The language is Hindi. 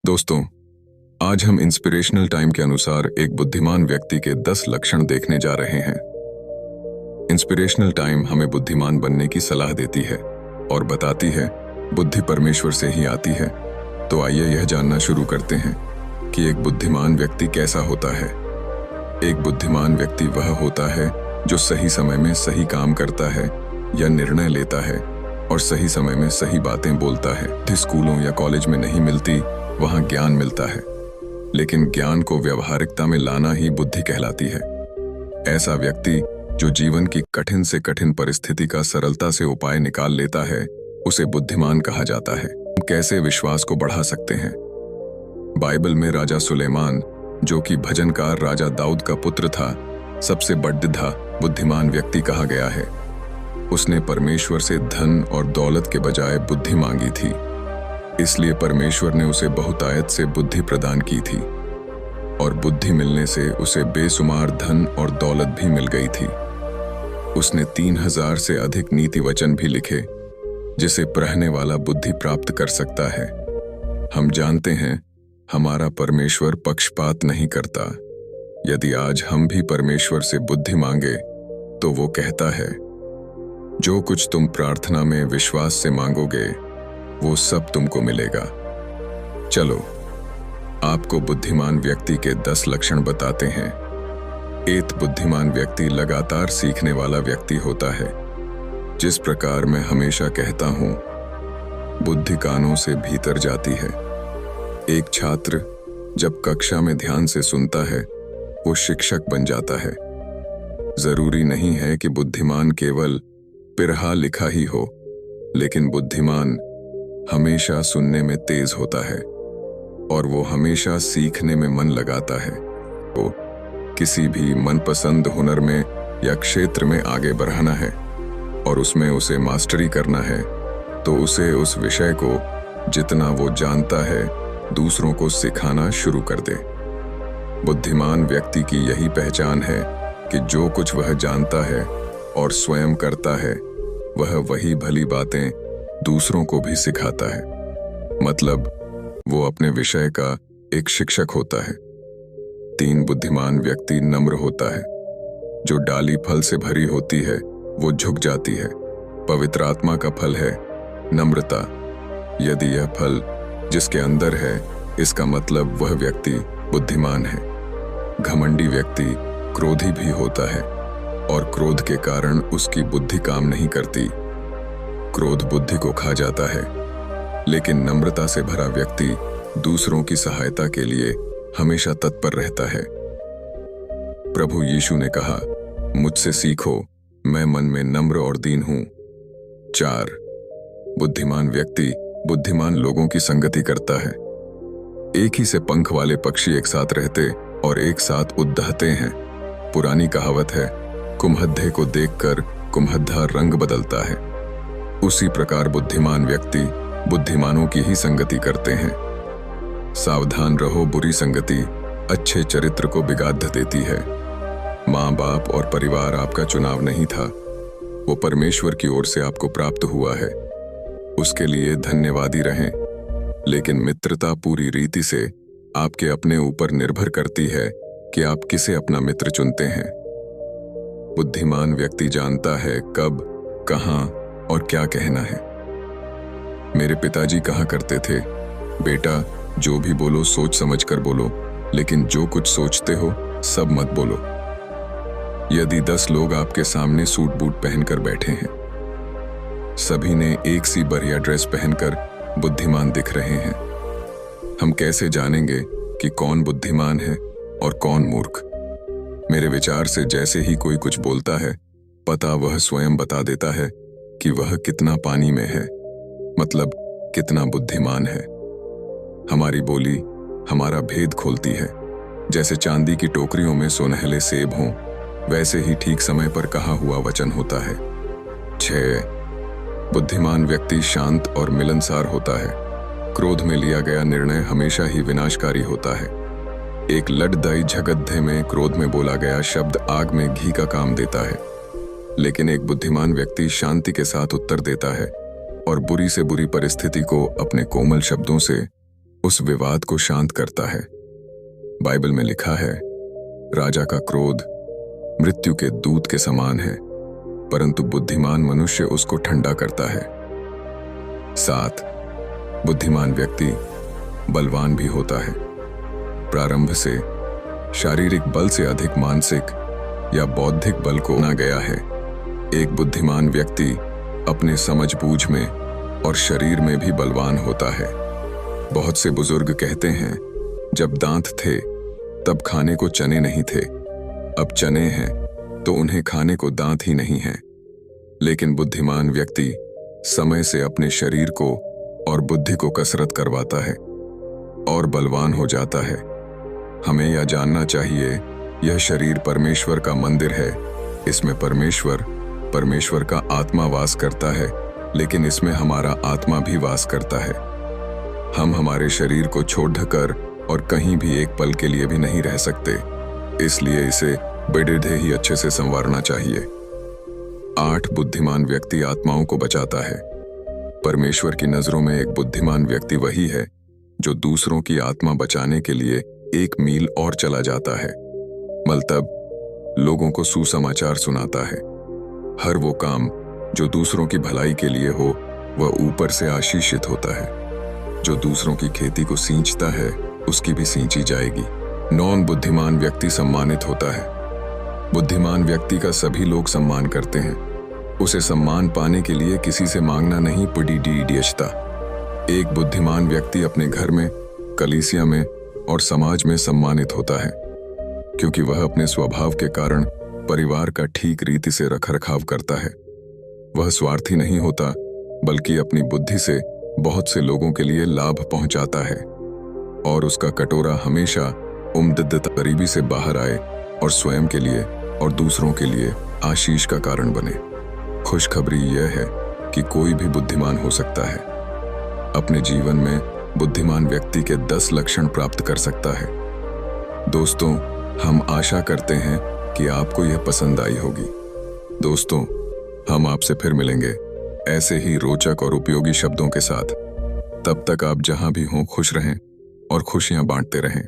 दोस्तों, आज हम इंस्पिरेशनल टाइम के अनुसार एक बुद्धिमान व्यक्ति के 10 लक्षण देखने जा रहे हैं। इंस्पिरेशनल टाइम हमें बुद्धिमान बनने की सलाह देती है और बताती है बुद्धि परमेश्वर से ही आती है। तो आइए यह जानना शुरू करते हैं कि एक बुद्धिमान व्यक्ति कैसा होता है। एक बुद्धिमान व्यक्ति वह होता है जो सही समय में सही काम करता है या निर्णय लेता है और सही समय में सही बातें बोलता है। जो स्कूलों या कॉलेज में नहीं मिलती, वहां ज्ञान मिलता है, लेकिन ज्ञान को व्यवहारिकता में लाना ही बुद्धि कहलाती है। ऐसा व्यक्ति जो जीवन की कठिन से कठिन परिस्थिति का सरलता से उपाय निकाल लेता है, उसे बुद्धिमान कहा जाता है। हम कैसे विश्वास को बढ़ा सकते हैं? बाइबल में राजा सुलेमान, जो कि भजनकार राजा दाऊद का पुत्र था, सबसे बड़ा बुद्धिमान व्यक्ति कहा गया है। उसने परमेश्वर से धन और दौलत के बजाय बुद्धि मांगी थी, इसलिए परमेश्वर ने उसे बहुतायत से बुद्धि प्रदान की थी और बुद्धि मिलने से उसे बेशुमार धन और दौलत भी मिल गई थी। उसने 3000 से अधिक नीति वचन भी लिखे, जिसे पढ़ने वाला बुद्धि प्राप्त कर सकता है। हम जानते हैं, हमारा परमेश्वर पक्षपात नहीं करता। यदि आज हम भी परमेश्वर से बुद्धि मांगे, तो वो कहता है, जो कुछ तुम प्रार्थना में विश्वास से मांगोगे, वो सब तुमको मिलेगा। चलो, आपको बुद्धिमान व्यक्ति के 10 लक्षण बताते हैं। एक बुद्धिमान व्यक्ति लगातार सीखने वाला व्यक्ति होता है। जिस प्रकार मैं हमेशा कहता हूं, बुद्धि कानों से भीतर जाती है। एक छात्र जब कक्षा में ध्यान से सुनता है, वो शिक्षक बन जाता है। जरूरी नहीं है कि बुद्धिमान केवल पढ़ा लिखा ही हो, लेकिन बुद्धिमान हमेशा सुनने में तेज होता है और वो हमेशा सीखने में मन लगाता है। वो किसी भी मनपसंद हुनर में या क्षेत्र में आगे बढ़ाना है और उसमें उसे मास्टरी करना है, तो उसे उस विषय को जितना वो जानता है, दूसरों को सिखाना शुरू कर दे। बुद्धिमान व्यक्ति की यही पहचान है कि जो कुछ वह जानता है और स्वयं करता है, वह वही भली बातें दूसरों को भी सिखाता है। मतलब वो अपने विषय का एक शिक्षक होता है। 3 बुद्धिमान व्यक्ति नम्र होता है। जो डाली फल से भरी होती है, वो झुक जाती है। पवित्र आत्मा का फल है नम्रता। यदि यह फल जिसके अंदर है, इसका मतलब वह व्यक्ति बुद्धिमान है। घमंडी व्यक्ति क्रोधी भी होता है और क्रोध के कारण उसकी बुद्धि काम नहीं करती। क्रोध बुद्धि को खा जाता है, लेकिन नम्रता से भरा व्यक्ति दूसरों की सहायता के लिए हमेशा तत्पर रहता है। प्रभु यीशु ने कहा, मुझसे सीखो, मैं मन में नम्र और दीन हूं। 4 बुद्धिमान व्यक्ति बुद्धिमान लोगों की संगति करता है। एक ही से पंख वाले पक्षी एक साथ रहते और एक साथ उड़ते हैं। पुरानी कहावत है, कुम्हद्दे को देखकर कुम्हद्दा रंग बदलता है। उसी प्रकार बुद्धिमान व्यक्ति बुद्धिमानों की ही संगति करते हैं। सावधान रहो, बुरी संगति अच्छे चरित्र को बिगाड़ देती है। माँ बाप और परिवार आपका चुनाव नहीं था, वो परमेश्वर की ओर से आपको प्राप्त हुआ है। उसके लिए धन्यवादी रहें। लेकिन मित्रता पूरी रीति से आपके अपने ऊपर निर्भर करती है कि आप किसे अपना मित्र चुनते हैं। बुद्धिमान व्यक्ति जानता है कब, कहां और क्या कहना है। मेरे पिताजी कहा करते थे, बेटा, जो भी बोलो सोच समझ कर बोलो, लेकिन जो कुछ सोचते हो सब मत बोलो। यदि 10 लोग आपके सामने सूट बूट पहनकर बैठे हैं, सभी ने एक सी बढ़िया ड्रेस पहनकर बुद्धिमान दिख रहे हैं, हम कैसे जानेंगे कि कौन बुद्धिमान है और कौन मूर्ख? मेरे विचार से जैसे ही कोई कुछ बोलता है, पता वह स्वयं बता देता है कि वह कितना पानी में है, मतलब कितना बुद्धिमान है। हमारी बोली हमारा भेद खोलती है। जैसे चांदी की टोकरियों में सुनहले सेब हों, वैसे ही ठीक समय पर कहा हुआ वचन होता है। 6 बुद्धिमान व्यक्ति शांत और मिलनसार होता है। क्रोध में लिया गया निर्णय हमेशा ही विनाशकारी होता है। एक लड़दाई झगड़े में क्रोध में बोला गया शब्द आग में घी का काम देता है, लेकिन एक बुद्धिमान व्यक्ति शांति के साथ उत्तर देता है और बुरी से बुरी परिस्थिति को अपने कोमल शब्दों से उस विवाद को शांत करता है। बाइबल में लिखा है, राजा का क्रोध मृत्यु के दूत के समान है, परंतु बुद्धिमान मनुष्य उसको ठंडा करता है। 7, बुद्धिमान व्यक्ति बलवान भी होता है। प्रारंभ से शारीरिक बल से अधिक मानसिक या बौद्धिक बल को माना गया है। एक बुद्धिमान व्यक्ति अपने समझबूझ में और शरीर में भी बलवान होता है। बहुत से बुजुर्ग कहते हैं, जब दांत थे तब खाने को चने नहीं थे, अब चने हैं तो उन्हें खाने को दांत ही नहीं हैं। लेकिन बुद्धिमान व्यक्ति समय से अपने शरीर को और बुद्धि को कसरत करवाता है और बलवान हो जाता है। हमें यह जानना चाहिए, यह शरीर परमेश्वर का मंदिर है। इसमें परमेश्वर का आत्मा वास करता है, लेकिन इसमें हमारा आत्मा भी वास करता है। हम हमारे शरीर को छोड़कर और कहीं भी एक पल के लिए भी नहीं रह सकते, इसलिए इसे बेडिधे ही अच्छे से संवारना चाहिए। 8, बुद्धिमान व्यक्ति आत्माओं को बचाता है। परमेश्वर की नजरों में एक बुद्धिमान व्यक्ति वही है जो दूसरों की आत्मा बचाने के लिए 1 मील और चला जाता है, मतलब लोगों को सुसमाचार सुनाता है। हर वो काम जो दूसरों की भलाई के लिए हो, वह ऊपर से आशीषित होता है। जो दूसरों की खेती को सींचता है, उसकी भी सींची जाएगी। 9, बुद्धिमान व्यक्ति सम्मानित होता है। बुद्धिमान व्यक्ति का सभी लोग सम्मान करते हैं। उसे सम्मान पाने के लिए किसी से मांगना नहीं पड़ता। एक बुद्धिमान व्यक्ति अपने घर में, कलीसिया में और समाज में सम्मानित होता है, क्योंकि वह अपने स्वभाव के कारण परिवार का ठीक रीति से रखरखाव करता है। वह स्वार्थी नहीं होता, बल्कि अपनी बुद्धि से बहुत से लोगों के लिए लाभ पहुंचाता है, और उसका कटोरा हमेशा उम्दत गरीबी से बाहर आए और स्वयं के लिए और दूसरों के लिए आशीष का कारण बने। खुशखबरी यह है कि कोई भी बुद्धिमान हो सकता है। अपने जीवन में बुद्धिमान व्यक्ति के 10 लक्षण प्राप्त कर सकता है। दोस्तों, हम आशा करते हैं कि आपको यह पसंद आई होगी। दोस्तों, हम आपसे फिर मिलेंगे ऐसे ही रोचक और उपयोगी शब्दों के साथ। तब तक आप जहां भी हों खुश रहें और खुशियां बांटते रहें।